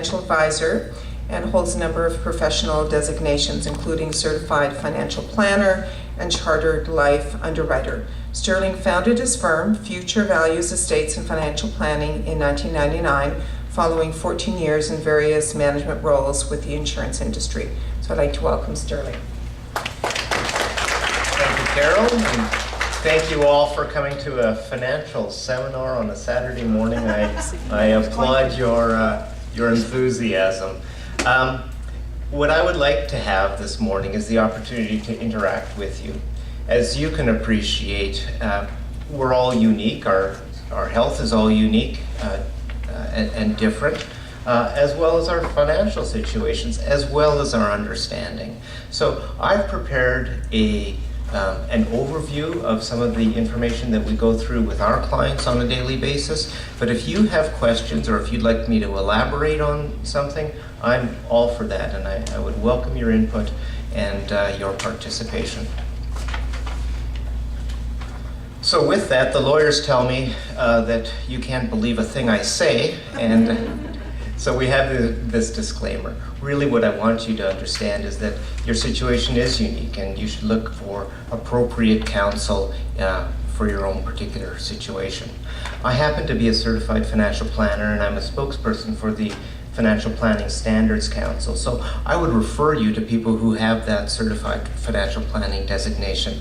financial advisor and holds a number of professional designations, including certified financial planner and chartered life underwriter. Sterling founded his firm, Future Values Estates and Financial Planning, in 1999, following 14 years in various management roles with the insurance industry. So I'd like to welcome Sterling. Thank you, Carol, and thank you all for coming to a financial seminar on a Saturday morning. I applaud your enthusiasm. What I would like to have this morning is the opportunity to interact with you. As you can appreciate, we're all unique. Our health is all unique and different, as well as our financial situations, as well as our understanding. So I've prepared an overview of some of the information that we go through with our clients on a daily basis. But if you have questions or if you'd like me to elaborate on something, I'm all for that, and I would welcome your input and your participation. So with that, the lawyers tell me that you can't believe a thing I say, and so we have this disclaimer. Really what I want you to understand is that your situation is unique and you should look for appropriate counsel for your own particular situation. I happen to be a certified financial planner, and I'm a spokesperson for the Financial Planning Standards Council. So I would refer you to people who have that certified financial planning designation.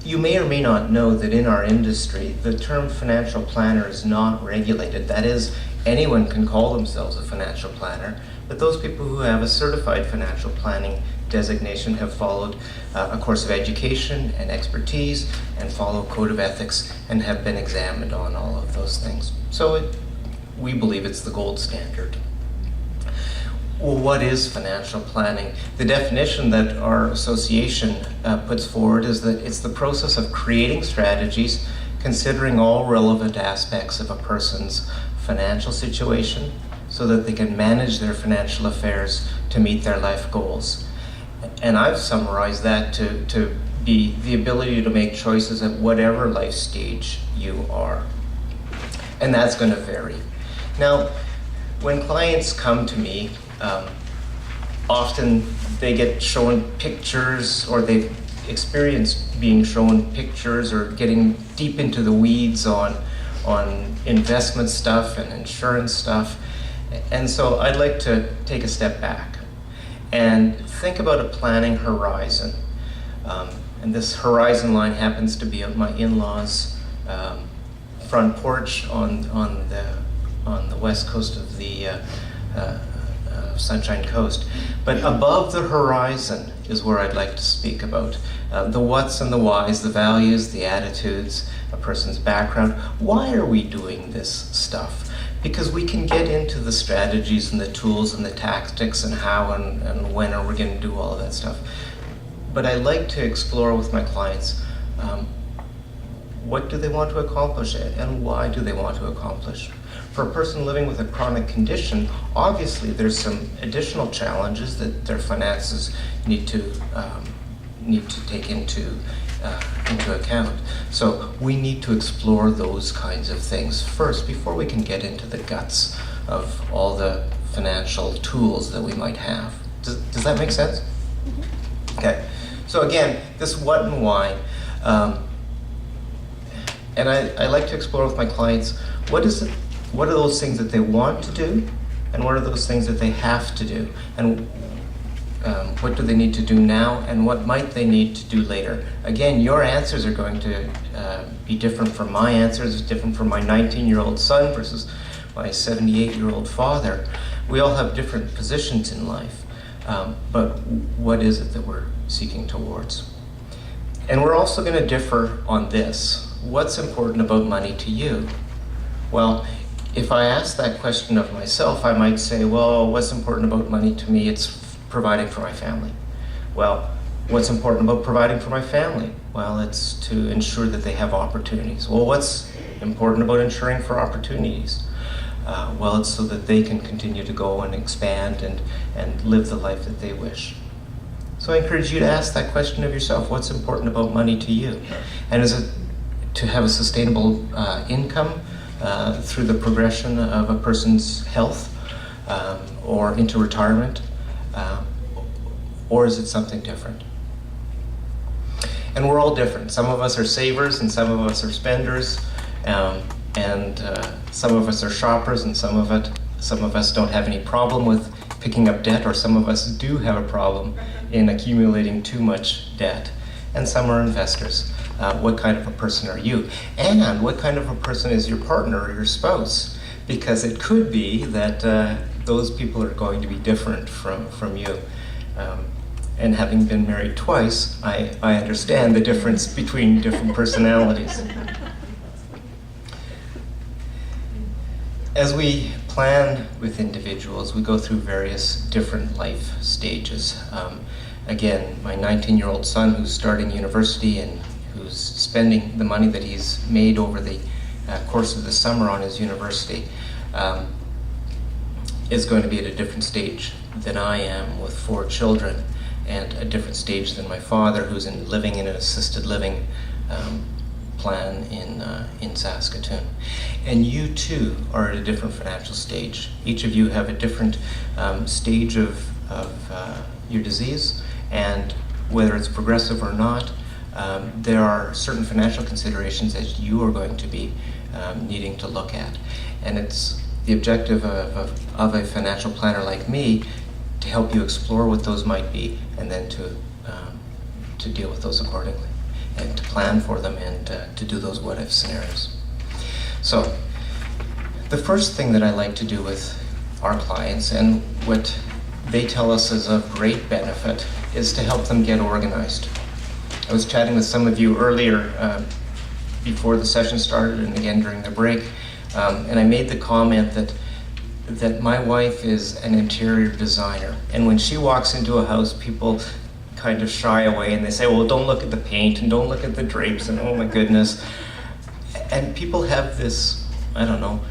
You may or may not know that in our industry, the term financial planner is not regulated. That is, anyone can call themselves a financial planner, but those people who have a certified financial planning designation have followed a course of education and expertise and follow a code of ethics and have been examined on all of those things. So we believe it's the gold standard. Well, what is financial planning? The definition that our association puts forward is that it's the process of creating strategies considering all relevant aspects of a person's financial situation so that they can manage their financial affairs to meet their life goals. And I've summarized that to be the ability to make choices at whatever life stage you are. And that's going to vary. Now, when clients come to me, often they get shown pictures, or they've experienced being shown pictures or getting deep into the weeds on investment stuff and insurance stuff. And so I'd like to take a step back and think about a planning horizon. And this horizon line happens to be on my in-laws' front porch on the west coast of the Sunshine Coast. But above the horizon is where I'd like to speak about the what's and the whys, the values, the attitudes, a person's background. Why are we doing this stuff? Because we can get into the strategies and the tools and the tactics and how and when are we going to do all of that stuff. But I like to explore with my clients what do they want to accomplish and why do they want to accomplish. For a person living with a chronic condition, obviously there's some additional challenges that their finances need to take into account. So we need to explore those kinds of things first before we can get into the guts of all the financial tools that we might have. Does that make sense? Mm-hmm. Okay. So again, this what and why. And I like to explore with my clients, what are those things that they want to do, and what are those things that they have to do, and what do they need to do now, and what might they need to do later. Again, your answers are going to be different from my answers, different from my 19-year-old son versus my 78-year-old father. We all have different positions in life, but what is it that we're seeking towards? And we're also going to differ on this. What's important about money to you? Well, if I ask that question of myself, I might say, well, what's important about money to me? It's providing for my family. Well, what's important about providing for my family? Well, it's to ensure that they have opportunities. Well, what's important about ensuring for opportunities? Well, it's so that they can continue to go and expand and live the life that they wish. So I encourage you to ask that question of yourself. What's important about money to you? And is it to have a sustainable income through the progression of a person's health? or into retirement? Or is it something different? And we're all different. Some of us are savers and some of us are spenders, and some of us are shoppers, and some of us don't have any problem with picking up debt, or some of us do have a problem in accumulating too much debt. And some are investors. What kind of a person are you? And what kind of a person is your partner or your spouse? Because it could be that those people are going to be different from you. And having been married twice, I understand the difference between different personalities. As we plan with individuals, we go through various different life stages. Again, my 19-year-old son who's starting university and who's spending the money that he's made over the course of the summer on his university is going to be at a different stage than I am with 4 children, and a different stage than my father, who's living in an assisted living plan in Saskatoon. And you too are at a different financial stage. Each of you have a different stage of your disease, and whether it's progressive or not, there are certain financial considerations that you are going to be needing to look at. And it's the objective of a financial planner like me to help you explore what those might be, and then to deal with those accordingly, and to plan for them, and to do those what-if scenarios. So the first thing that I like to do with our clients, and what they tell us is of great benefit, is to help them get organized. I was chatting with some of you earlier before the session started, and again during the break, and I made the comment that my wife is an interior designer, and when she walks into a house, people kind of shy away and they say, well, don't look at the paint and don't look at the drapes, and oh my goodness. And people have this, I don't know,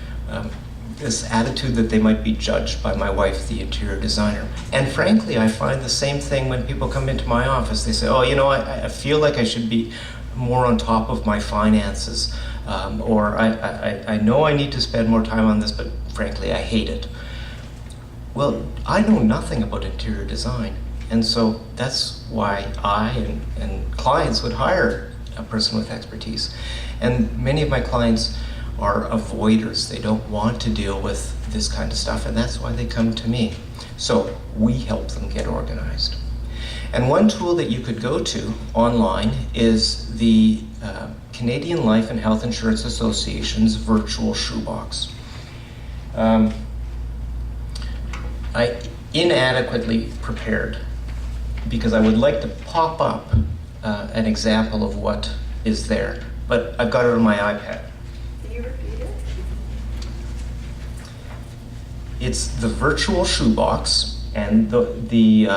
this attitude that they might be judged by my wife, the interior designer. And frankly, I find the same thing when people come into my office. They say, oh, you know, I feel like I should be more on top of my finances, or I know I need to spend more time on this, but frankly, I hate it. Well, I know nothing about interior design, and so that's why I and clients would hire a person with expertise. And many of my clients are avoiders. They don't want to deal with this kind of stuff, and that's why they come to me. So we help them get organized. And one tool that you could go to online is the Canadian Life and Health Insurance Association's virtual shoebox. I inadequately prepared because I would like to pop up an example of what is there, but I've got it on my iPad. Can you repeat it? It's the virtual shoebox, and the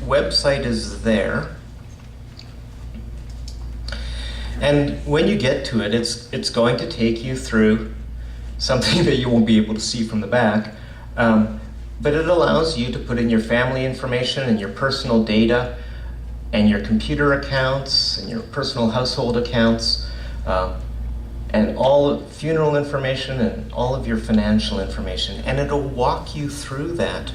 website is there. And when you get to it, it's going to take you through something that you won't be able to see from the back, but it allows you to put in your family information and your personal data and your computer accounts and your personal household accounts, and all funeral information and all of your financial information, and it'll walk you through that.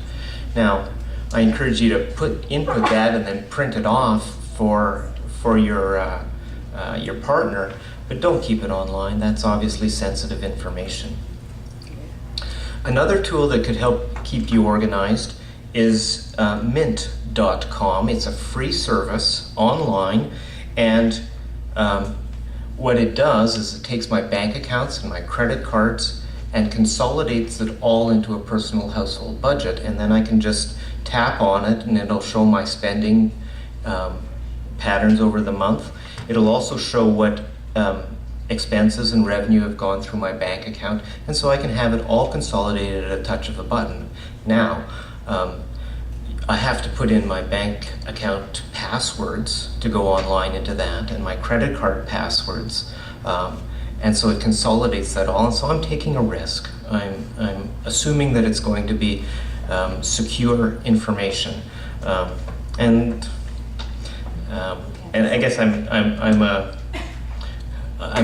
Now, I encourage you to input that and then print it off for your partner, but don't keep it online. That's obviously sensitive information. Another tool that could help keep you organized is mint.com. It's a free service online, and what it does is it takes my bank accounts and my credit cards and consolidates it all into a personal household budget, and then I can just tap on it and it'll show my spending patterns over the month. It'll also show what expenses and revenue have gone through my bank account, and so I can have it all consolidated at a touch of a button. Now, I have to put in my bank account passwords to go online into that, and my credit card passwords, and so it consolidates that all, and so I'm taking a risk. I'm assuming that it's going to be secure information, and I guess I'm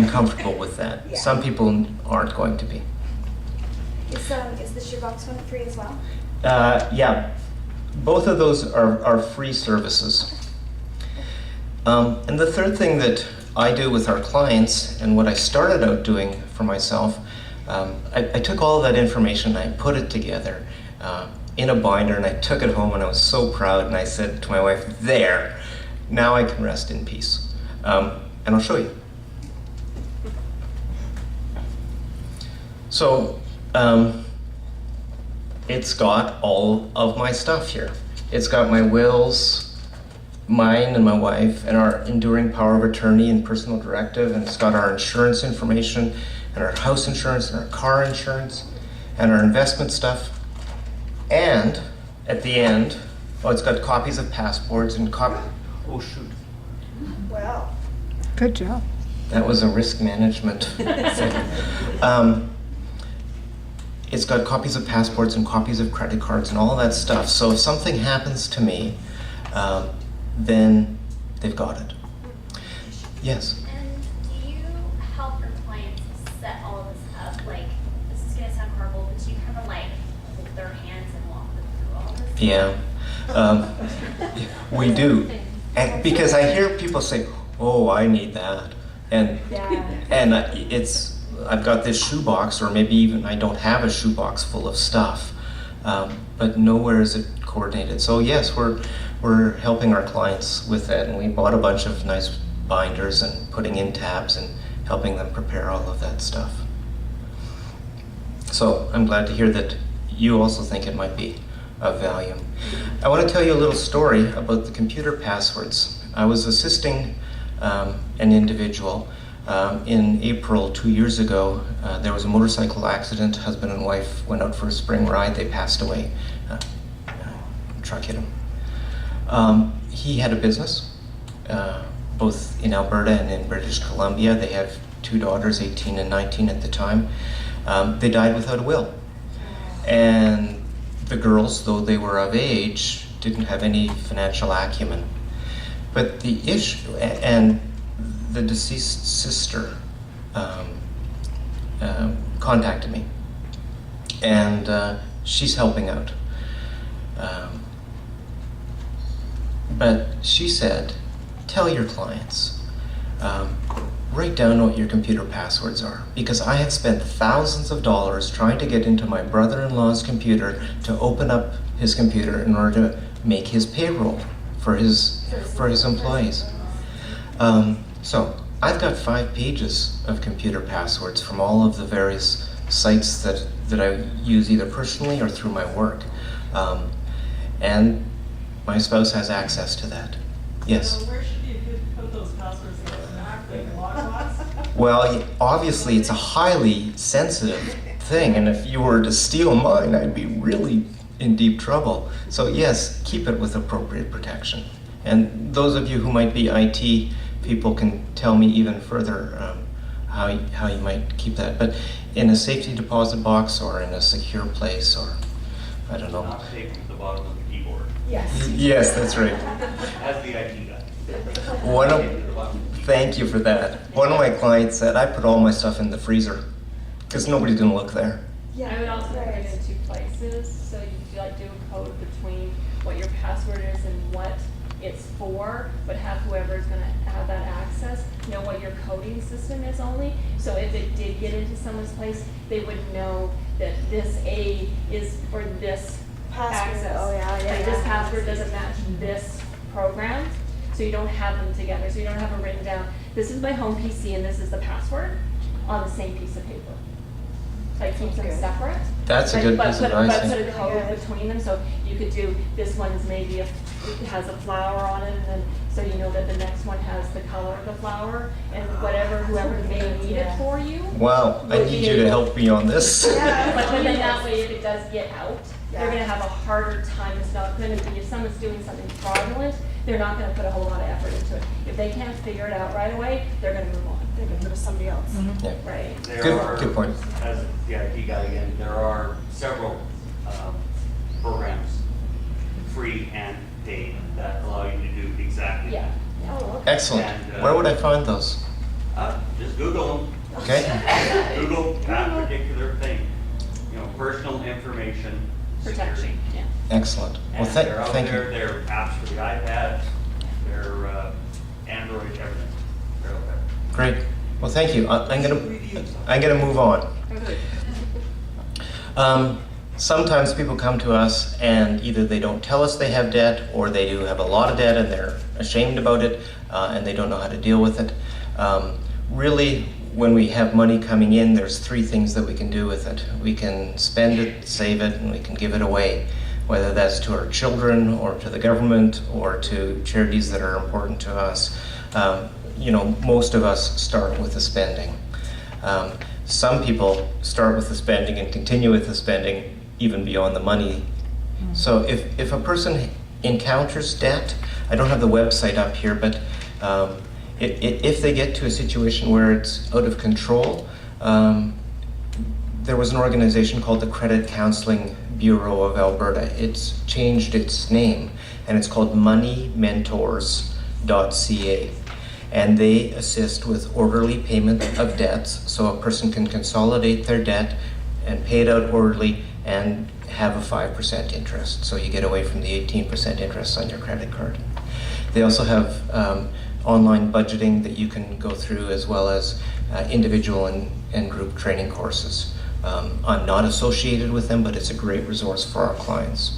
comfortable with that. Yeah. Some people aren't going to be. Is the shoebox one free as well? Yeah, both of those are free services. And the third thing that I do with our clients, and what I started out doing for myself, I took all of that information and I put it together in a binder, and I took it home, and I was so proud, and I said to my wife, there, now I can rest in peace. And I'll show you. So, it's got all of my stuff here. It's got my wills, mine and my wife, and our enduring power of attorney and personal directive, and it's got our insurance information, and our house insurance, and our car insurance, and our investment stuff. And at the end, it's got copies of passports and oh shoot. Well. Good job. That was a risk management thing. It's got copies of passports and copies of credit cards and all that stuff. So if something happens to me, then they've got it. Yes? And do you help your clients set all of this up? Like, this is going to sound horrible, but do you kind of like hold their hands and walk them through all this? Yeah. We do. And because I hear people say, oh, I need that. And I've got this shoebox, or maybe even I don't have a shoebox full of stuff, but nowhere is it coordinated. So yes, we're helping our clients with that, and we bought a bunch of nice binders and putting in tabs and helping them prepare all of that stuff. So I'm glad to hear that you also think it might be of value. I want to tell you a little story about the computer passwords. I was assisting an individual. In April 2 years ago, there was a motorcycle accident. Husband and wife went out for a spring ride. They passed away. Truck hit him. He had a business, both in Alberta and in British Columbia. They have 2 daughters, 18 and 19 at the time. They died without a will. And the girls, though they were of age, didn't have any financial acumen. But the issue, and the deceased sister contacted me, and she's helping out. But she said, tell your clients, write down what your computer passwords are, because I have spent thousands of dollars trying to get into my brother-in-law's computer to open up his computer in order to make his payroll for his employees. So I've got 5 pages of computer passwords from all of the various sites that I use either personally or through my work. And my spouse has access to that. Yes? So where should you put those passwords in the back, like a lockbox? Well, obviously it's a highly sensitive thing, and if you were to steal mine, I'd be really in deep trouble. So yes, keep it with appropriate protection. And those of you who might be IT people can tell me even further how you might keep that. But in a safety deposit box or in a secure place, or I don't know. Not taped to the bottom of the keyboard. Yes. Yes, that's right. As the IT guy. Thank you for that. One of my clients said I put all my stuff in the freezer because nobody didn't look there. Yeah. I would also put it in 2 places, so you like do a code between what your password is and what it's for, but have whoever is going to have that access know what your coding system is only. So if it did get into someone's place, they would know that this A is for this Password. access. Oh, yeah. Like this password doesn't match this program, so you don't have them together. So you don't have them written down. This is my home PC and this is the password on the same piece of paper. Like keeps them separate. That's a good piece of advice. But put a code between them, so you could do, this one is maybe, it has a flower on it, and then, so you know that the next one has the color of the flower, and whoever may need it for you. Wow, I need you to help me on this. But then that way, if it does get out, they're gonna have a harder time. It's not gonna be, if someone's doing something fraudulent, they're not gonna put a whole lot of effort into it. If they can't figure it out right away, they're gonna move on. They're gonna go to somebody else. Yeah. Right. Good point. As the IT guy again, there are several programs, free and paid, that allow you to do exactly Yeah. that. Oh, okay. Excellent. And, Where would I find those? Just Google them. Okay. Google that particular thing. You know, information Protection, security. yeah. Excellent. Well, And they're out thank there, you. they're apps for the iPad, they're Android, everything. They're out there. Great. Well, thank you. I'm gonna move on. Sometimes people come to us and either they don't tell us they have debt, or they do have a lot of debt and they're ashamed about it, and they don't know how to deal with it. Really, when we have money coming in, there's three things that we can do with it. We can spend it, save it, and we can give it away, whether that's to our children or to the government or to charities that are important to us. You know, most of us start with the spending. Some people start with the spending and continue with the spending even beyond the money. So if a person encounters debt, I don't have the website up here, but if they get to a situation where it's out of control, there was an organization called the Credit Counseling Bureau of Alberta. It's changed its name, and it's called moneymentors.ca. And they assist with orderly payment of debts, so a person can consolidate their debt and pay it out orderly and have a 5% interest. So you get away from the 18% interest on your credit card. They also have online budgeting that you can go through, as well as individual and group training courses. I'm not associated with them, but it's a great resource for our clients.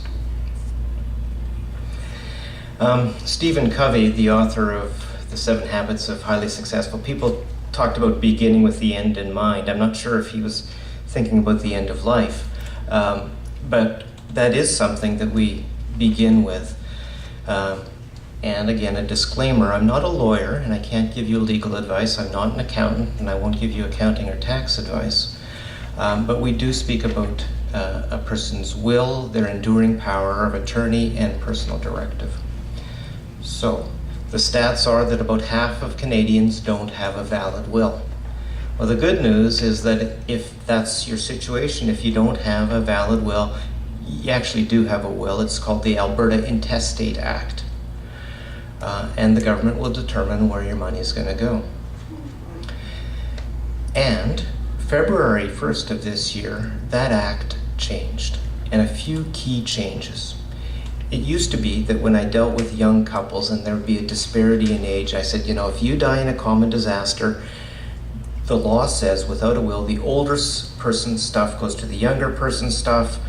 Stephen Covey, the author of The 7 Habits of Highly Successful People, talked about beginning with the end in mind. I'm not sure if he was thinking about the end of life, but that is something that we begin with. And again, a disclaimer, I'm not a lawyer and I can't give you legal advice. I'm not an accountant and I won't give you accounting or tax advice. But we do speak about a person's will, their enduring power of attorney, and personal directive. So, the stats are that about half of Canadians don't have a valid will. Well, the good news is that if that's your situation, if you don't have a valid will, you actually do have a will. It's called the Alberta Intestate Act. And the government will determine where your money is going to go. And February 1st of this year, that act changed, and a few key changes. It used to be that when I dealt with young couples and there would be a disparity in age, I said, you know, if you die in a common disaster, the law says without a will, the older person's stuff goes to the younger person's stuff,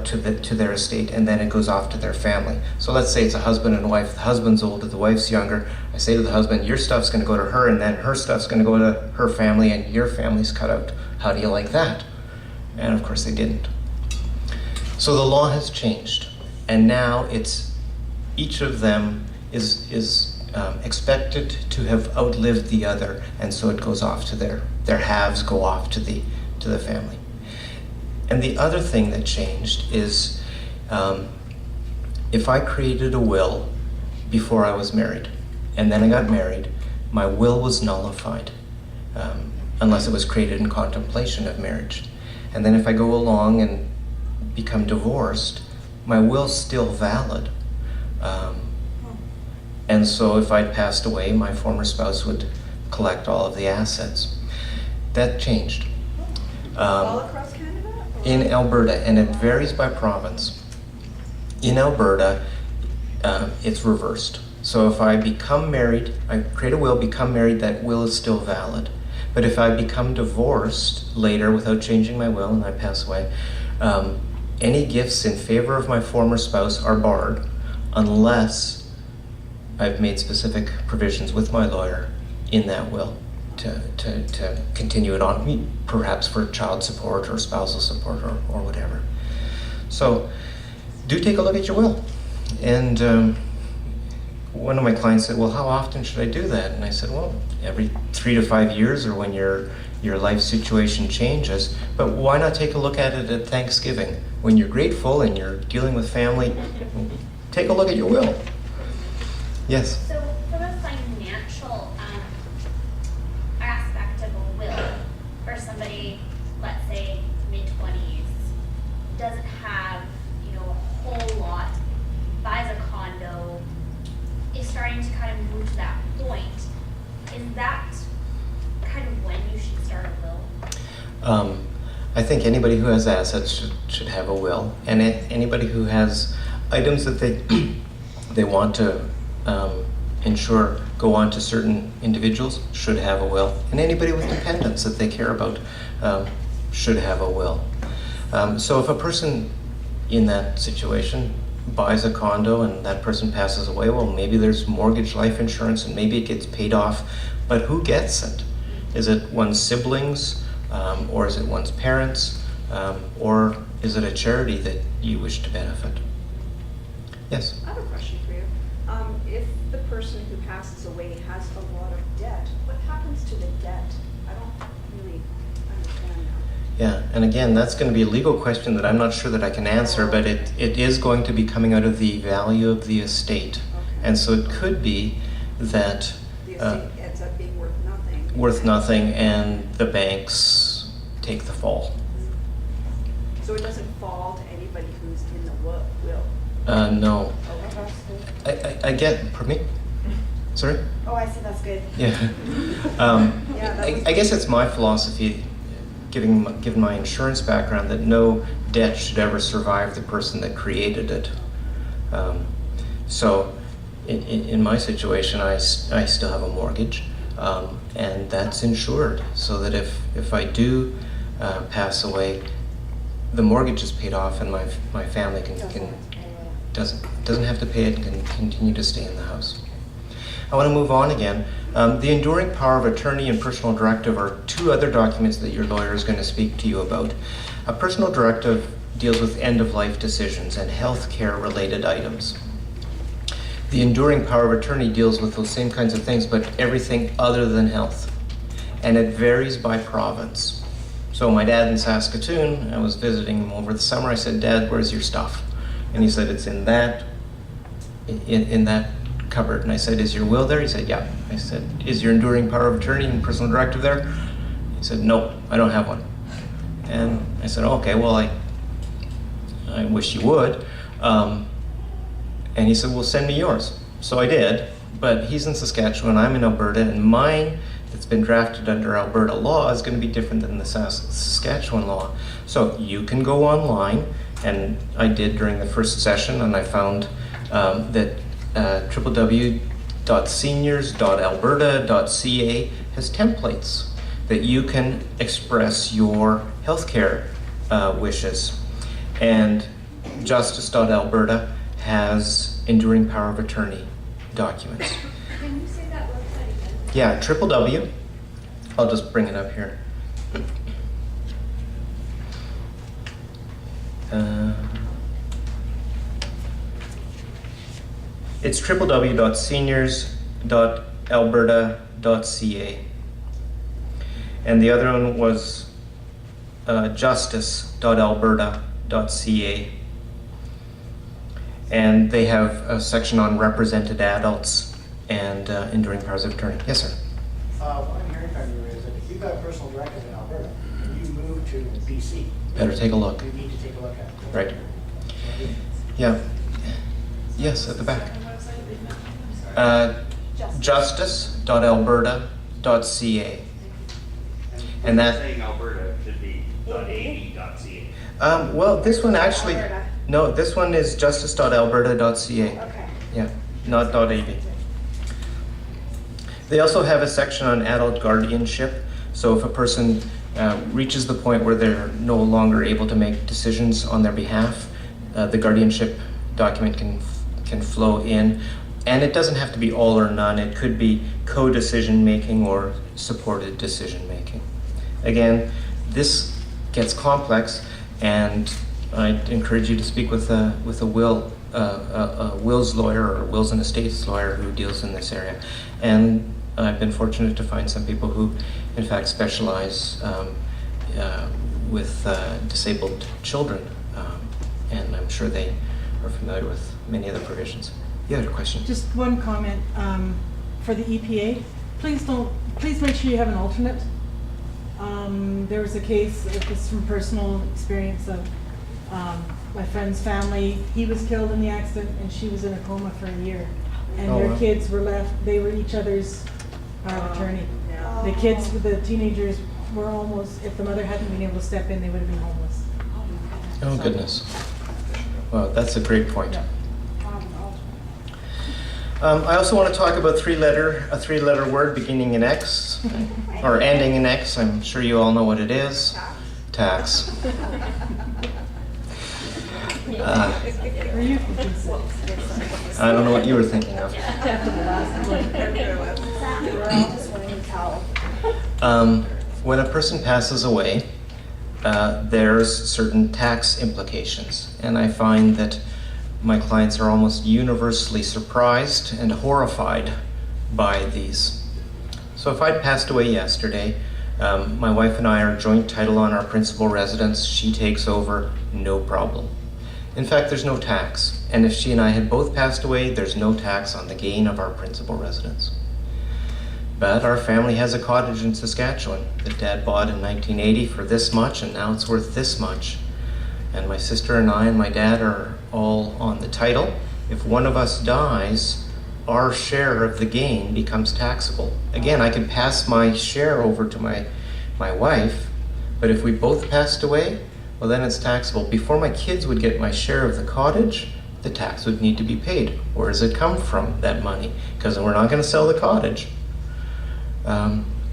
to their estate, and then it goes off to their family. So let's say it's a husband and wife. The husband's older, the wife's younger. I say to the husband, your stuff's going to go to her, and then her stuff's going to go to her family, and your family's cut out. How do you like that? And of course they didn't. So the law has changed, and now it's each of them is expected to have outlived the other, and so it goes off to their halves go off to the family. And the other thing that changed is if I created a will before I was married, and then I got married, my will was nullified unless it was created in contemplation of marriage. And then if I go along and become divorced, my will's still valid. And so if I'd passed away, my former spouse would collect all of the assets. That changed. All across Canada? Or- In Alberta, and it varies by province. In Alberta, it's reversed. So if I become married, I create a will, become married, that will is still valid. But if I become divorced later without changing my will and I pass away, any gifts in favor of my former spouse are barred unless I've made specific provisions with my lawyer in that will to continue it on, perhaps for child support or spousal support or whatever. So do take a look at your will. And one of my clients said, well, how often should I do that? And I said, well, every 3 to 5 years, or when your life situation changes. But why not take a look at it at Thanksgiving? When you're grateful and you're dealing with family, take a look at your will. Yes? So from a financial aspect of a will, for somebody, let's say mid-20s, doesn't have, a whole lot, buys a condo, is starting to kind of move to that point, is that kind of when you should start a will? I think anybody who has assets should have a will, and anybody who has items that they want to ensure go on to certain individuals should have a will, and anybody with dependents that they care about should have a will. So if a person in that situation buys a condo and that person passes away, well, maybe there's mortgage life insurance and maybe it gets paid off, but who gets it? Is it one's siblings, or is it one's parents, or is it a charity that you wish to benefit? Yes? I have a question for you. If the person who passes away has a lot of debt, what happens to the debt? I don't really understand that. Yeah, and again, that's going to be a legal question that I'm not sure that I can answer, but it is going to be coming out of the value of the estate. Okay. And so it could be that The estate ends up being worth nothing. worth nothing and the banks take the fall. So it doesn't fall to anybody who's in the will? No. Okay. I get, pardon me? Sorry? Oh, I see, that's good. Yeah. Yeah, that was- I guess it's my philosophy, given my insurance background, that no debt should ever survive the person that created it. So in my situation, I still have a mortgage, and that's insured, so that if I do pass away, the mortgage is paid off and my family doesn't have to pay it and can continue to stay in the house. I want to move on again. The enduring power of attorney and personal directive are two other documents that your lawyer is going to speak to you about. A personal directive deals with end-of-life decisions and health care related items. The enduring power of attorney deals with those same kinds of things, but everything other than health. And it varies by province. So my dad in Saskatoon, I was visiting him over the summer. I said, "Dad, where's your stuff?" And he said, "It's in that cupboard." And I said, "Is your will there?" He said, "Yeah." I said, "Is your enduring power of attorney and personal directive there?" He said, "No, I don't have one." And I said, "Okay, well, I wish you would." And he said, "Well, send me yours." So I did, but he's in Saskatchewan, I'm in Alberta, and mine that's been drafted under Alberta law is going to be different than the Saskatchewan law. So you can go online, and I did during the first session, and I found that www.seniors.alberta.ca has templates that you can express your healthcare wishes. And Justice.alberta has enduring power of attorney documents. Can you say that website again? Yeah, www. I'll just bring it up here. It's www.seniors.alberta.ca. And the other one was justice.alberta.ca. And they have a section on represented adults and enduring powers of attorney. Yes, sir. What I'm hearing from you is that if you've got a personal directive in Alberta and you move to BC, Better take a look. you need to take a look at it. Right. Yeah. Yes, at the back. Justice.alberta.ca. And that. Saying Alberta should be .ad.ca. Well, this one actually. Alberta. No, this one is justice.alberta.ca. Okay. Yeah, not .ad. They also have a section on adult guardianship. So if a person reaches the point where they're no longer able to make decisions on their behalf, the guardianship document can flow in. And it doesn't have to be all or none. It could be co-decision making or supported decision making. Again, this gets complex, and I'd encourage you to speak with a wills lawyer or wills and estates lawyer who deals in this area. And I've been fortunate to find some people who, in fact, specialize with disabled children, and I'm sure they are familiar with many of the provisions. You had a question? Just one comment for the EPA. Please make sure you have an alternate. There was a case, this is from personal experience of my friend's family. He was killed in the accident and she was in a coma for a year. And Oh, their wow. kids were left, they were each other's power of attorney. Yeah. The kids, the teenagers were almost, if the mother hadn't been able to step in, they would have been homeless. Oh, goodness. Well, that's a great point. Yeah. I also want to talk about a three-letter word beginning in X, or ending in X. I'm sure you all know what it is. Tax. Were you thinking so? I don't know what you were thinking of. When a person passes away, there's certain tax implications, and I find that my clients are almost universally surprised and horrified by these. So if I'd passed away yesterday, my wife and I are joint title on our principal residence. She takes over, no problem. In fact, there's no tax. And if she and I had both passed away, there's no tax on the gain of our principal residence. But our family has a cottage in Saskatchewan that Dad bought in 1980 for this much, and now it's worth this much. And my sister and I and my dad are all on the title. If one of us dies, our share of the gain becomes taxable. Again, I can pass my share over to my wife, but if we both passed away, well, then it's taxable. Before my kids would get my share of the cottage, the tax would need to be paid. Where does it come from, that money? Because we're not going to sell the cottage.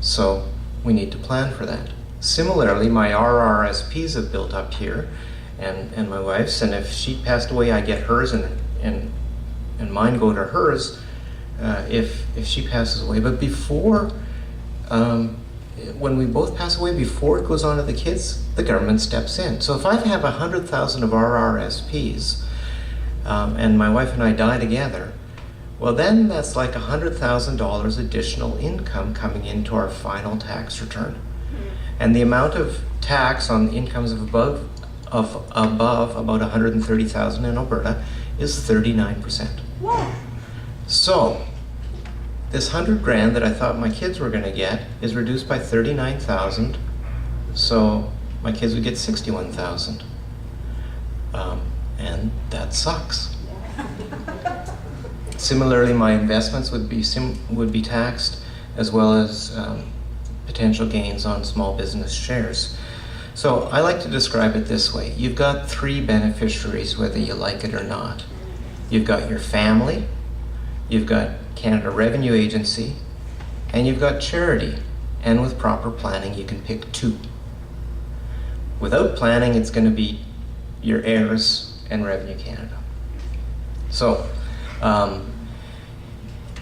So we need to plan for that. Similarly, my RRSPs have built up here, and my wife's, and if she passed away, I get hers, and mine go to hers if she passes away. But before, when we both pass away, before it goes on to the kids, the government steps in. So if I have 100,000 of RRSPs, and my wife and I die together, well, then that's like $100,000 additional income coming into our final tax return. And the amount of tax on incomes of above about $130,000 in Alberta is 39%. Whoa. So this $100,000 that I thought my kids were going to get is reduced by 39,000. So my kids would get 61,000, and that sucks. Similarly, my investments would be taxed, as well as potential gains on small business shares. So I like to describe it this way. You've got three beneficiaries, whether you like it or not. You've got your family, you've got Canada Revenue Agency, and you've got charity. And with proper planning, you can pick two. Without planning, it's going to be your heirs and Revenue Canada. So,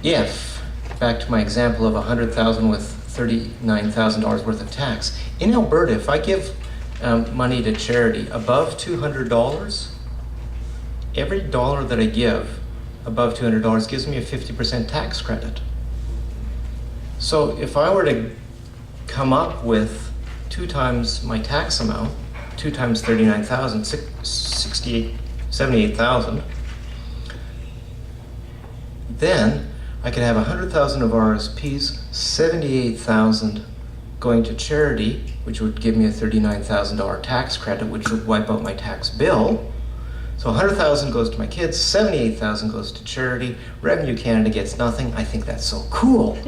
if, back to my example of $100,000 with $39,000 worth of tax, in Alberta, if I give money to charity above $200, every dollar that I give above $200 gives me a 50% tax credit. So if I were to come up with 2 times my tax amount, 2 times 39,000, 78,000, then I could have 100,000 of RSPs, 78,000 going to charity, which would give me a $39,000 tax credit, which would wipe out my tax bill. So 100,000 goes to my kids, 78,000 goes to charity. Revenue Canada gets nothing. I think that's so cool.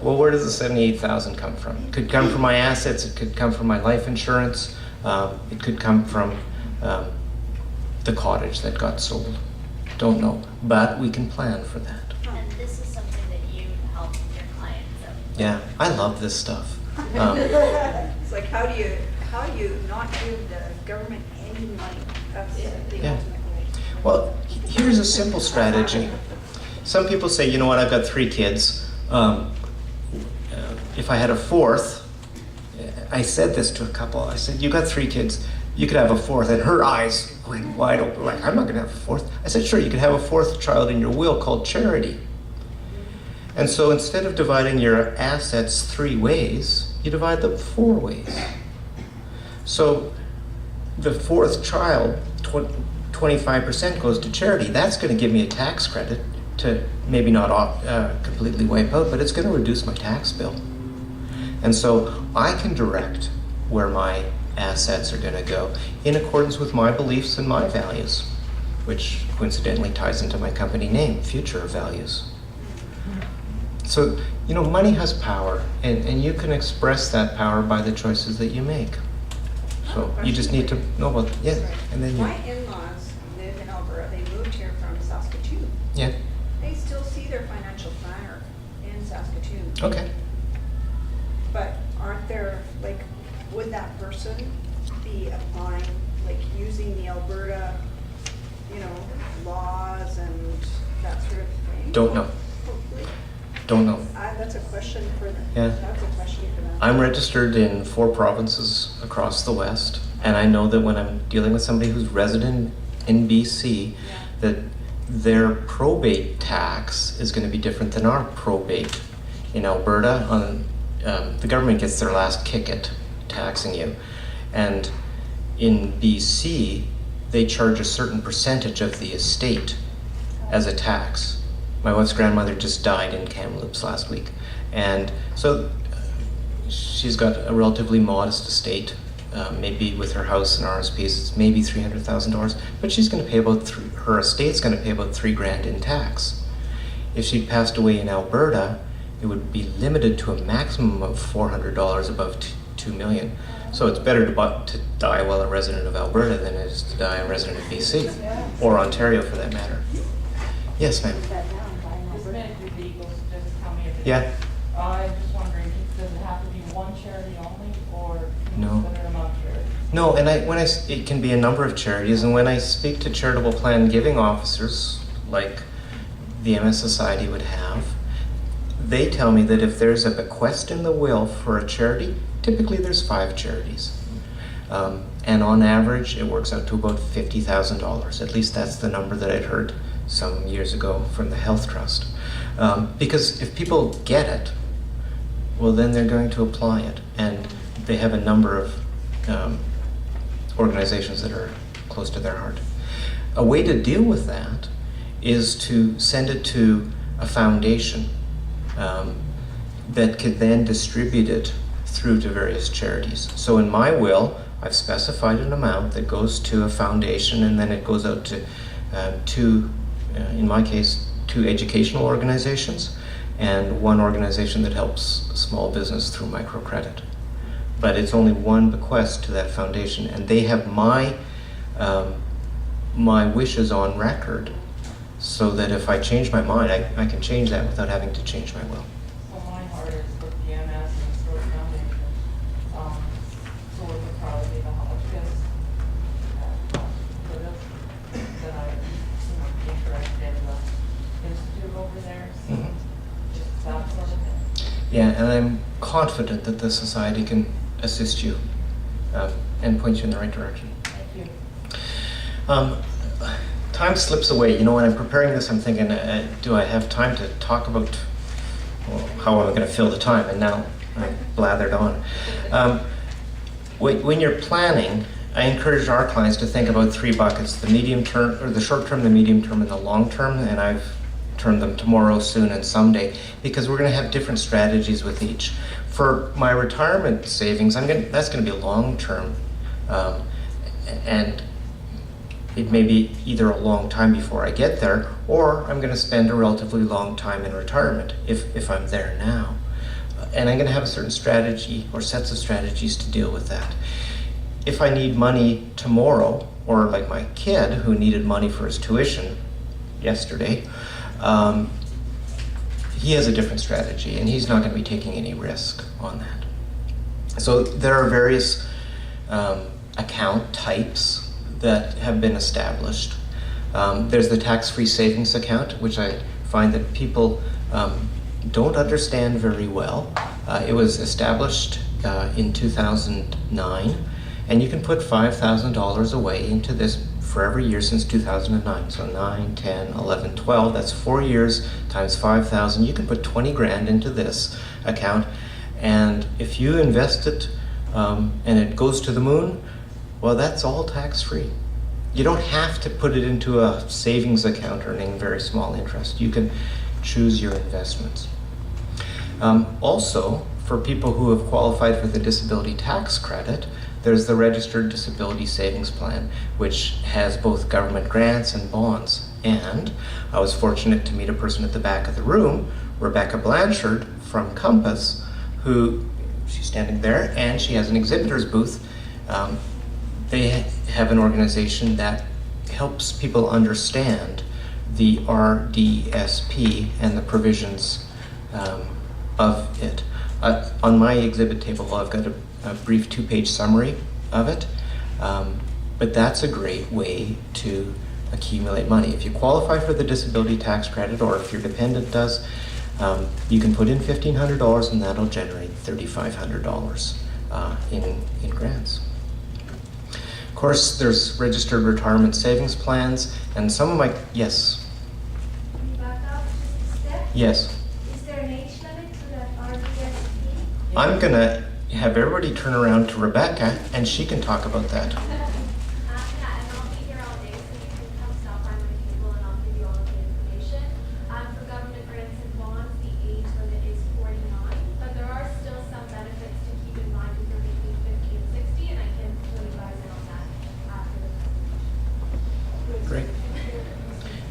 Well, where does the 78,000 come from? It could come from my assets. It could come from my life insurance. It could come from the cottage that got sold. Don't know, but we can plan for that. And this is something that you help your clients with. Yeah, I love this stuff. It's like, how do you not give the government any money? That's the Yeah. ultimate way. Well, here's a simple strategy. Some people say, you know what, I've got 3 kids. If I had a 4th, I said this to a couple, I said, you got 3 kids, you could have a 4th. And her eyes went wide open, like, I'm not gonna have a 4th. I said, sure, you could have a 4th child in your will called charity. And so instead of dividing your assets 3 ways, you divide them 4 ways. So the 4th child, 25% goes to charity. That's going to give me a tax credit to maybe not completely wipe out, but it's going to reduce my tax bill. And so I can direct where my assets are going to go in accordance with my beliefs and my values, which coincidentally ties into my company name, Future Values. So, you know, money has power, and you can express that power by the choices that you make. So you just need to know about, yeah, and then you, My in-laws live in Alberta, they moved here from Saskatoon. yeah, They still see their financial planner in Saskatoon. okay. But aren't there, like, would that person be applying, like, using the Alberta, you know, laws and that sort of thing? Don't know, Hopefully. don't know. That's a question for them. Yeah. That's a question for them. I'm registered in 4 provinces across the West, and I know that when I'm dealing with somebody who's resident in BC, Yeah. that their probate tax is going to be different than our probate. In Alberta, the government gets their last kick at taxing you, and in BC, they charge a certain percentage of the estate as a tax. My wife's grandmother just died in Kamloops last week, and so she's got a relatively modest estate. Maybe with her house and RSPs, it's maybe $300,000, but she's going to pay about her estate's going to pay about $3,000 in tax. If she passed away in Alberta, it would be limited to a maximum of $400 above $2 million. So it's better to die while a resident of Alberta than it is to die a resident of BC or Ontario, for that matter. Yes, ma'am. This man could be equals, just tell me if it's. Yeah. I'm just wondering, does it have to be one charity only, or can you No. consider among charities? No, and it can be a number of charities, and when I speak to charitable plan giving officers, like the MS Society would have, they tell me that if there's a bequest in the will for a charity, typically there's 5 charities. And on average, it works out to about $50,000. At least that's the number that I'd heard some years ago from the Health Trust. Because if people get it, well, then they're going to apply it. And they have a number of organizations that are close to their heart. A way to deal with that is to send it to a foundation that could then distribute it through to various charities. So in my will, I've specified an amount that goes to a foundation, and then it goes out to in my case, 2 educational organizations and 1 organization that helps small business through microcredit. But it's only 1 bequest to that foundation, and they have my wishes on record, so that if I change my mind, I can change that without having to change my will. So my heart is with the MS and the Stroke Foundation. So it would probably be the Hotchkiss for this, that I, be interested in the institute over there, so Mhm. just that sort of thing. Yeah, and I'm confident that the society can assist you and point you in the right direction. Thank you. Time slips away. You know, when I'm preparing this, I'm thinking, do I have time to talk about, well, how am I going to fill the time? And now I blathered on. When you're planning, I encourage our clients to think about 3 buckets: the medium term, or the short term, the medium term, and the long term. And I've termed them tomorrow, soon, and someday, because we're going to have different strategies with each. For my retirement savings, that's going to be long term, and it may be either a long time before I get there, or I'm going to spend a relatively long time in retirement if I'm there now. And I'm going to have a certain strategy or sets of strategies to deal with that. If I need money tomorrow, or like my kid who needed money for his tuition yesterday, he has a different strategy, and he's not going to be taking any risk on that. So there are various account types that have been established. There's the tax-free savings account, which I find that people don't understand very well. It was established in 2009, and you can put $5,000 away into this for every year since 2009. So 9, 10, 11, 12, that's 4 years times 5,000. You can put 20 grand into this account, and if you invest it and it goes to the moon, well, that's all tax-free. You don't have to put it into a savings account earning very small interest. You can choose your investments. Also, for people who have qualified for the disability tax credit, there's the Registered Disability Savings Plan, which has both government grants and bonds. And I was fortunate to meet a person at the back of the room Rebecca Blanchard from Compass, who, she's standing there, and she has an exhibitor's booth. They have an organization that helps people understand the RDSP and the provisions of it. On my exhibit table, I've got a brief 2-page summary of it, but that's a great way to accumulate money. If you qualify for the disability tax credit, or if your dependent does, you can put in $1,500 and that'll generate $3,500 in grants. Of course, there's registered retirement savings plans, and some of my, yes? Can you back up just a step? Yes. Is there an age limit to that RDSP? I'm gonna have everybody turn around to Rebecca, and she can talk about that. Yeah, and I'll be here all day, so you can come stop by my table and I'll give you all of the information. For government grants and bonds, the age limit is 49, but there are still some benefits to keep in mind if you're between 50 and 60, and I can fill you guys in on that after the presentation. Great.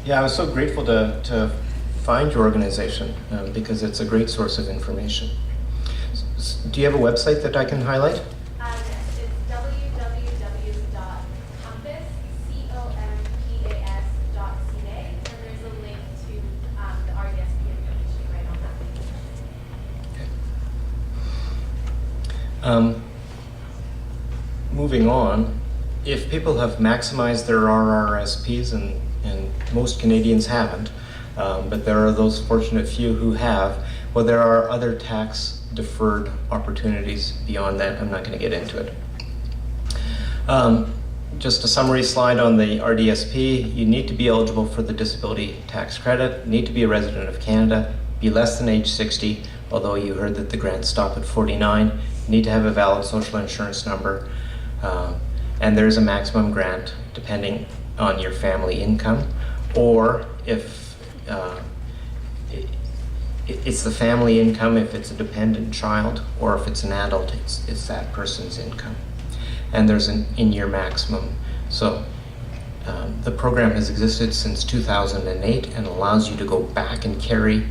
Yeah, I was so grateful to find your organization because it's a great source of information. Do you have a website that I can highlight? Yes, it's www.compass.ca, and there's a link to the RDSP information right on that page. Moving on, if people have maximized their RRSPs, and most Canadians haven't, but there are those fortunate few who have, well, there are other tax deferred opportunities beyond that. I'm not going to get into it. Just a summary slide on the RDSP. You need to be eligible for the disability tax credit, need to be a resident of Canada, be less than age 60, although you heard that the grants stop at 49. You need to have a valid social insurance number, and there's a maximum grant depending on your family income, or if it's the family income, if it's a dependent child, or if it's an adult, it's that person's income. And there's an in-year maximum. So the program has existed since 2008 and allows you to go back and carry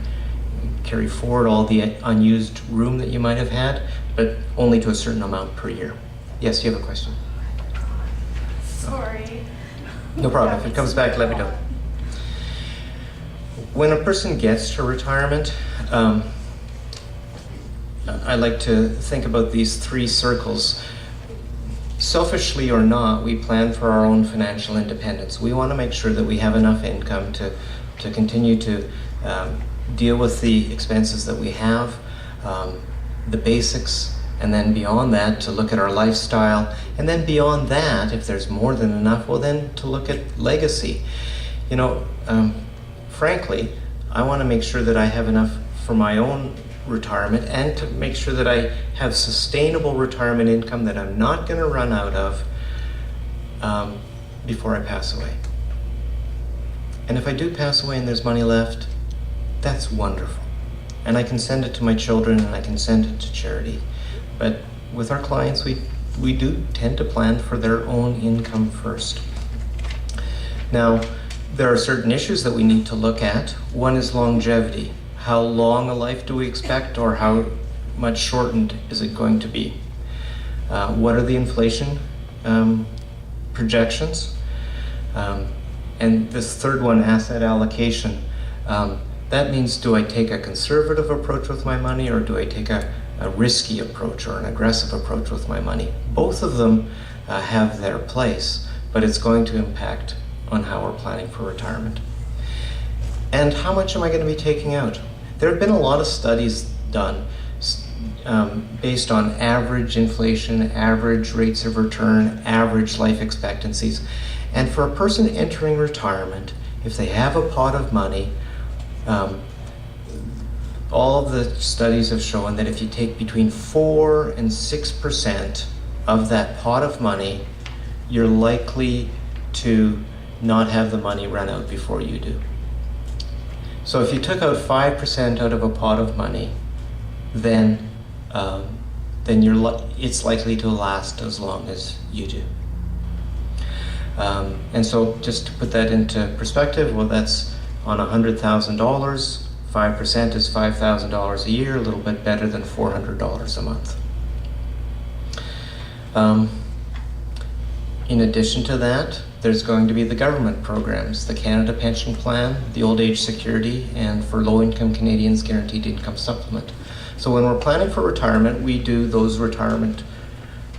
forward all the unused room that you might have had, but only to a certain amount per year. Yes, you have a question? Sorry. No problem. If it comes back, let me know. When a person gets to retirement, I like to think about these 3 circles. Selfishly or not, we plan for our own financial independence. We want to make sure that we have enough income to continue to deal with the expenses that we have, the basics, and then beyond that to look at our lifestyle, and then beyond that, if there's more than enough, well then to look at legacy. You know, frankly, I want to make sure that I have enough for my own retirement and to make sure that I have sustainable retirement income that I'm not going to run out of before I pass away. And if I do pass away and there's money left, that's wonderful. And I can send it to my children and I can send it to charity. But with our clients, we do tend to plan for their own income first. Now, there are certain issues that we need to look at. One is longevity. How long a life do we expect, or how much shortened is it going to be? What are the inflation projections? And this third one, asset allocation. That means, do I take a conservative approach with my money, or do I take a risky approach or an aggressive approach with my money? Both of them have their place, but it's going to impact on how we're planning for retirement. And how much am I going to be taking out? There have been a lot of studies done based on average inflation, average rates of return, average life expectancies. And for a person entering retirement, if they have a pot of money, all of the studies have shown that if you take between 4 and 6% of that pot of money, you're likely to not have the money run out before you do. So if you took out 5% out of a pot of money, then it's likely to last as long as you do. And so just to put that into perspective, well, that's on $100,000, 5% is $5,000 a year, a little bit better than $400 a month. In addition to that, there's going to be the government programs, the Canada Pension Plan, the Old Age Security, and for low-income Canadians, Guaranteed Income Supplement. So when we're planning for retirement, we do those retirement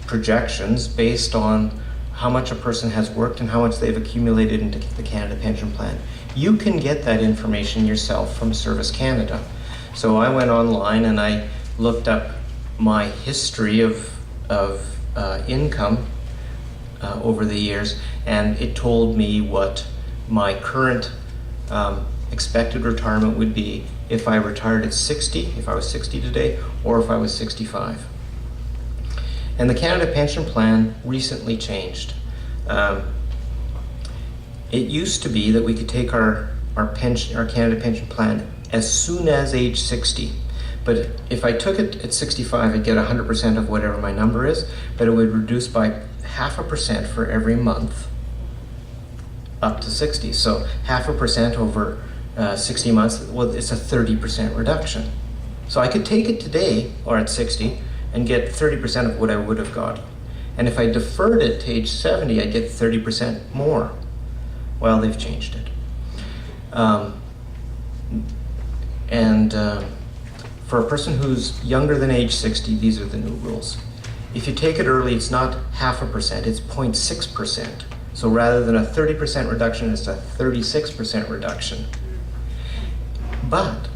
projections based on how much a person has worked and how much they've accumulated into the Canada Pension Plan. You can get that information yourself from Service Canada. So I went online and I looked up my history of income over the years, and it told me what my current expected retirement would be if I retired at 60, if I was 60 today, or if I was 65. And the Canada Pension Plan recently changed. It used to be that we could take our Canada Pension Plan as soon as age 60. But if I took it at 65, I'd get 100% of whatever my number is, but it would reduce by 0.5% for every month up to 60. So 0.5% over 60 months, well, it's a 30% reduction. So I could take it today, or at 60, and get 30% of what I would have got. And if I deferred it to age 70, I'd get 30% more. Well, they've changed it. For a person who's younger than age 60, these are the new rules. If you take it early, it's not 0.5%, it's 0.6%. So rather than a 30% reduction, it's a 36% reduction. But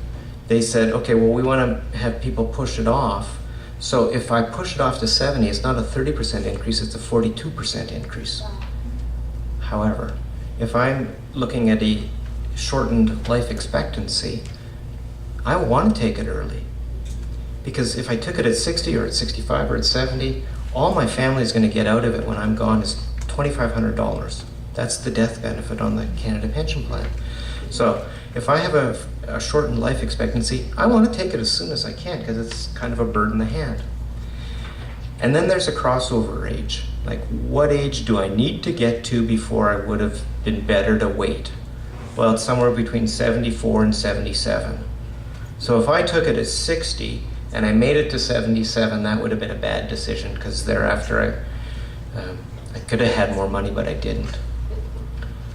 they said, okay, well, we want to have people push it off. So if I push it off to 70, it's not a 30% increase, it's a 42% increase. However, if I'm looking at a shortened life expectancy, I want to take it early. Because if I took it at 60 or at 65 or at 70, all my family is going to get out of it when I'm gone is $2,500. That's the death benefit on the Canada Pension Plan. So if I have a shortened life expectancy, I want to take it as soon as I can because it's kind of a bird in the hand. And then there's a crossover age. Like, what age do I need to get to before I would have been better to wait? Well, it's somewhere between 74 and 77. So if I took it at 60 and I made it to 77, that would have been a bad decision because thereafter I could have had more money, but I didn't.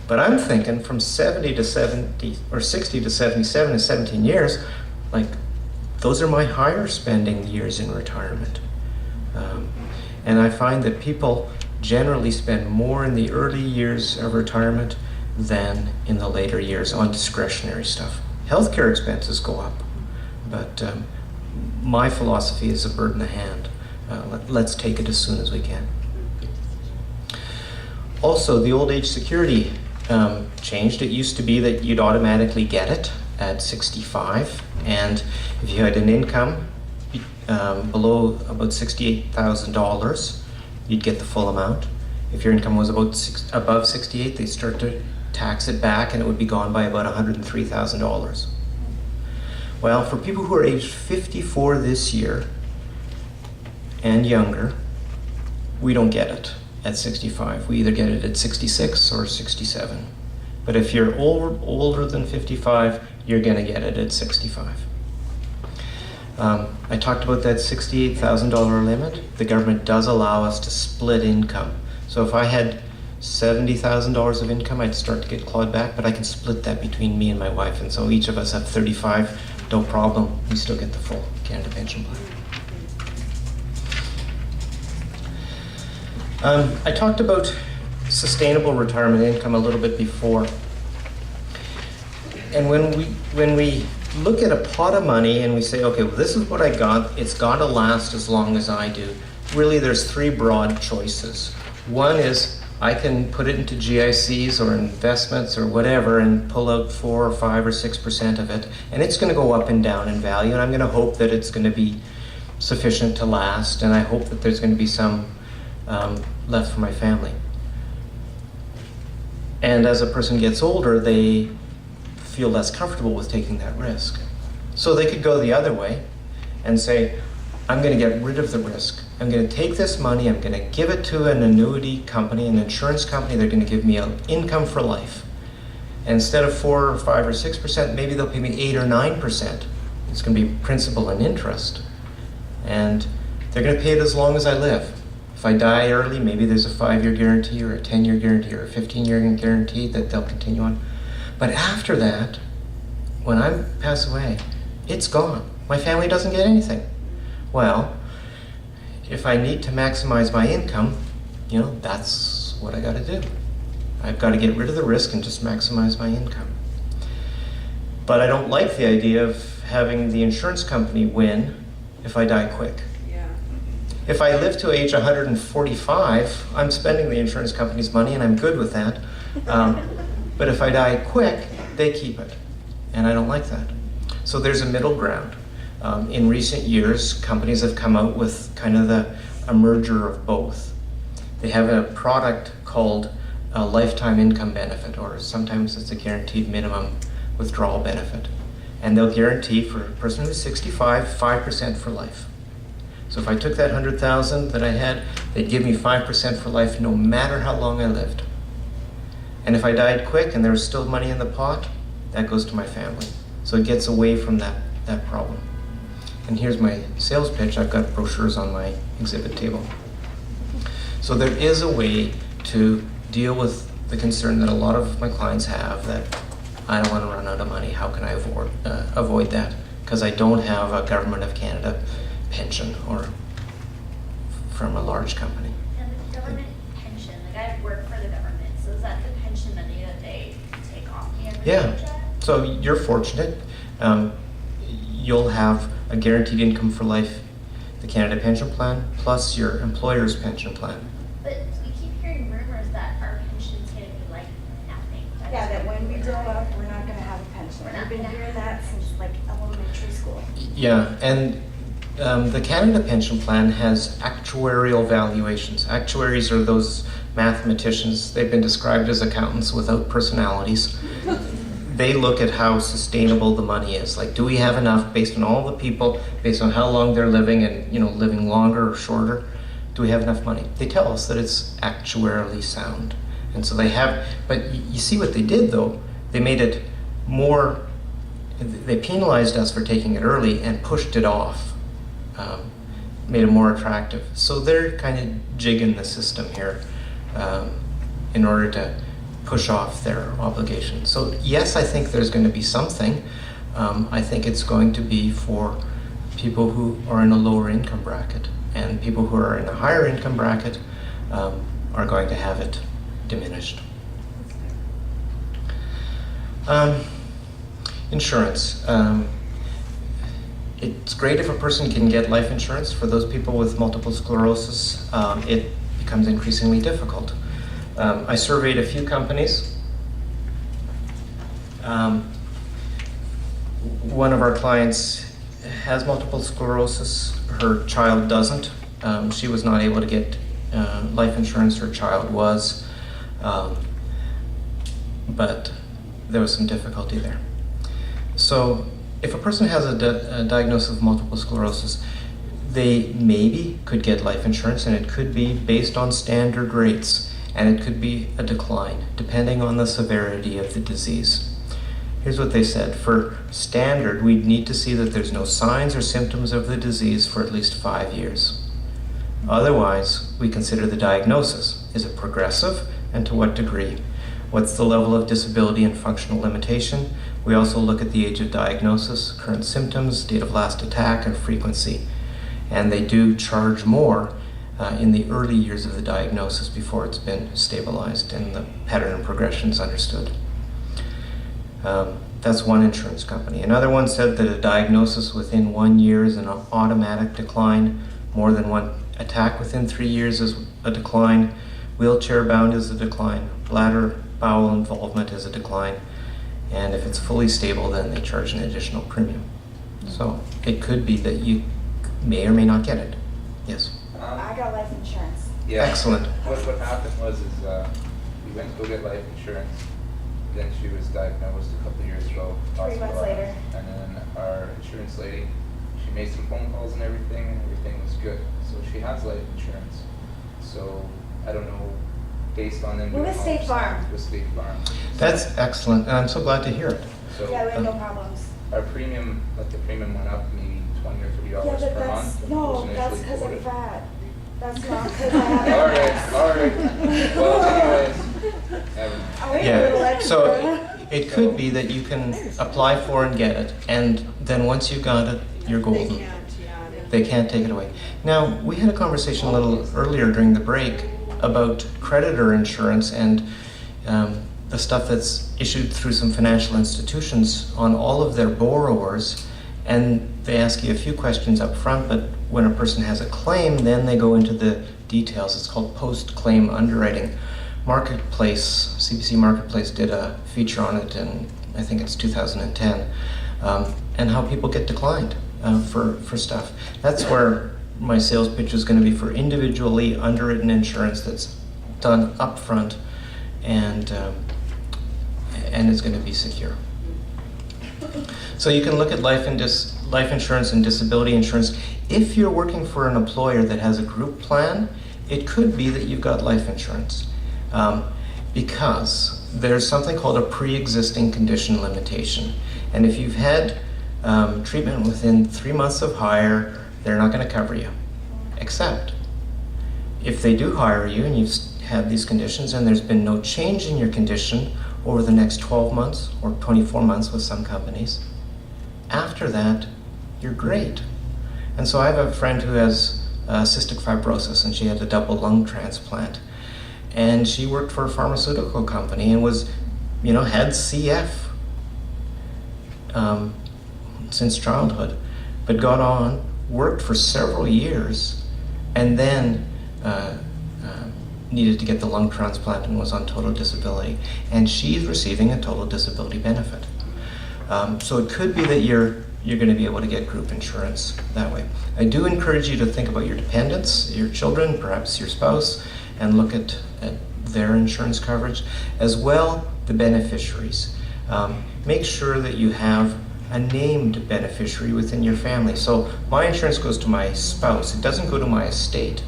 But I'm thinking from 70 to 70 or 60 to 77 is 17 years. Like, those are my higher spending years in retirement. And I find that people generally spend more in the early years of retirement than in the later years on discretionary stuff. Healthcare expenses go up, but my philosophy is a bird in the hand. Let's take it as soon as we can. Also, the old age security changed. It used to be that you'd automatically get it at 65, and if you had an income below about $68,000, you'd get the full amount. If your income was above 68, they'd start to tax it back, and it would be gone by about $103,000. Well, for people who are aged 54 this year and younger, we don't get it at 65. We either get it at 66 or 67. But if you're older than 55, you're going to get it at 65. I talked about that $68,000 limit. The government does allow us to split income. So if I had $70,000 of income, I'd start to get clawed back, but I can split that between me and my wife, and so each of us have 35, no problem. We still get the full Canada Pension Plan. I talked about sustainable retirement income a little bit before. And when we look at a pot of money and we say, okay, well, this is what I got, it's got to last as long as I do. Really, there's three broad choices. One is I can put it into GICs or investments or whatever and pull out 4 or 5 or 6% of it, and it's going to go up and down in value, and I'm going to hope that it's going to be sufficient to last, and I hope that there's going to be some left for my family. And as a person gets older, they feel less comfortable with taking that risk. So they could go the other way and say, I'm going to get rid of the risk. I'm going to take this money, I'm going to give it to an annuity company, an insurance company. They're going to give me an income for life. And instead of 4 or 5 or 6%, maybe they'll pay me 8 or 9%. It's going to be principal and interest. And they're going to pay it as long as I live. If I die early, maybe there's a 5-year guarantee or a 10-year guarantee or a 15-year guarantee that they'll continue on. But after that, when I pass away, it's gone. My family doesn't get anything. Well, if I need to maximize my income, you know, that's what I got to do. I've got to get rid of the risk and just maximize my income. But I don't like the idea of having the insurance company win if I die quick. Yeah. If I live to age 145, I'm spending the insurance company's money and I'm good with that. But if I die quick, they keep it. And I don't like that. So there's a middle ground. In recent years, companies have come out with kind of a merger of both. They have a product called a lifetime income benefit, or sometimes it's a guaranteed minimum withdrawal benefit. And they'll guarantee for a person who's 65, 5% for life. So if I took that 100,000 that I had, they'd give me 5% for life no matter how long I lived. And if I died quick and there was still money in the pot, that goes to my family. So it gets away from that problem. And here's my sales pitch. I've got brochures on my exhibit table. So there is a way to deal with the concern that a lot of my clients have that I don't want to run out of money. How can I avoid that? Because I don't have a Government of Canada pension or from a large company. And the government pension, like I work for the government, so is that the pension money that they take off me every Yeah. paycheck? So you're fortunate. You'll have a guaranteed income for life, the Canada Pension Plan, plus your employer's pension plan. But we keep hearing rumors that our pension's gonna be like nothing. Yeah, that when we grow up, we're not gonna have a pension. We're not We've been gonna hearing have that since like elementary school. Yeah, and the Canada Pension Plan has actuarial valuations. Actuaries are those mathematicians. They've been described as accountants without personalities. They look at how sustainable the money is. Like, do we have enough based on all the people, based on how long they're living and, you know, living longer or shorter? Do we have enough money? They tell us that it's actuarially sound. And so they have, but you see what they did though? They made it more, they penalized us for taking it early and pushed it off. Made it more attractive. So they're kind of jigging the system here in order to push off their obligation. So yes, I think there's going to be something. I think it's going to be for people who are in a lower income bracket, and people who are in a higher income bracket are going to have it diminished. Insurance. It's great if a person can get life insurance. For those people with multiple sclerosis, it becomes increasingly difficult. I surveyed a few companies. One of our clients has multiple sclerosis. Her child doesn't. She was not able to get life insurance. Her child was. But there was some difficulty there. So if a person has a diagnosis of multiple sclerosis, they maybe could get life insurance, and it could be based on standard rates. And it could be a decline, depending on the severity of the disease. Here's what they said. For standard, we'd need to see that there's no signs or symptoms of the disease for at least 5 years. Otherwise, we consider the diagnosis. Is it progressive, and to what degree? What's the level of disability and functional limitation? We also look at the age of diagnosis, current symptoms, date of last attack, and frequency. And they do charge more in the early years of the diagnosis before it's been stabilized and the pattern and progression is understood. That's one insurance company. Another one said that a diagnosis within 1 year is an automatic decline. More than one attack within 3 years is a decline. Wheelchair bound is a decline. Bladder, bowel involvement is a decline. And if it's fully stable, then they charge an additional premium. So it could be that you may or may not get it. Yes. I got life insurance. Yeah. Excellent. What happened was we went to go get life insurance. Then she was diagnosed a couple of years ago. 3 months later. And then our insurance lady, she made some phone calls and everything was good. So she has life insurance. So I don't know based on them We're doing with all State this Farm. stuff with State Farm. That's excellent, and I'm so glad to hear it. So Yeah, we had no problems. our premium, like the premium went up maybe $20 or $30 Yeah, but per that's, month. when it no, was that's initially because I'm quoted. fat. That's not because I have. All right. Well, anyways, never mind. I weigh a little Yeah, extra. so it could be that you can apply for and get it, and then once you got it, you're They golden. can't, yeah. They can't take it away. Now, we had a conversation a little earlier during the break about creditor insurance and the stuff that's issued through some financial institutions on all of their borrowers, and they ask you a few questions up front, but when a person has a claim, then they go into the details. It's called post-claim underwriting. Marketplace, CBC Marketplace did a feature on it in, I think it's 2010, and how people get declined for stuff. That's where my sales pitch is going to be for individually underwritten insurance that's done upfront and is going to be secure. So you can look at life insurance and disability insurance. If you're working for an employer that has a group plan, it could be that you've got life insurance. Because there's something called a pre-existing condition limitation. And if you've had treatment within 3 months of hire, they're not going to cover you. Except if they do hire you and you've had these conditions and there's been no change in your condition over the next 12 months or 24 months with some companies, after that, you're great. And so I have a friend who has cystic fibrosis, and she had a double lung transplant. And she worked for a pharmaceutical company and was, had CF since childhood, but got on, worked for several years, and then needed to get the lung transplant and was on total disability. And she's receiving a total disability benefit. So it could be that you're going to be able to get group insurance that way. I do encourage you to think about your dependents, your children, perhaps your spouse, and look at their insurance coverage, as well the beneficiaries. Make sure that you have a named beneficiary within your family. So my insurance goes to my spouse. It doesn't go to my estate.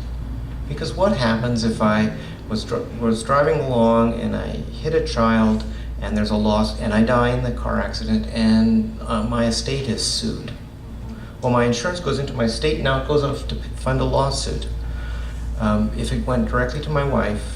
Because what happens if I was driving along and I hit a child and there's a loss and I die in the car accident and my estate is sued? Well, my insurance goes into my estate, now it goes off to fund a lawsuit. If it went directly to my wife,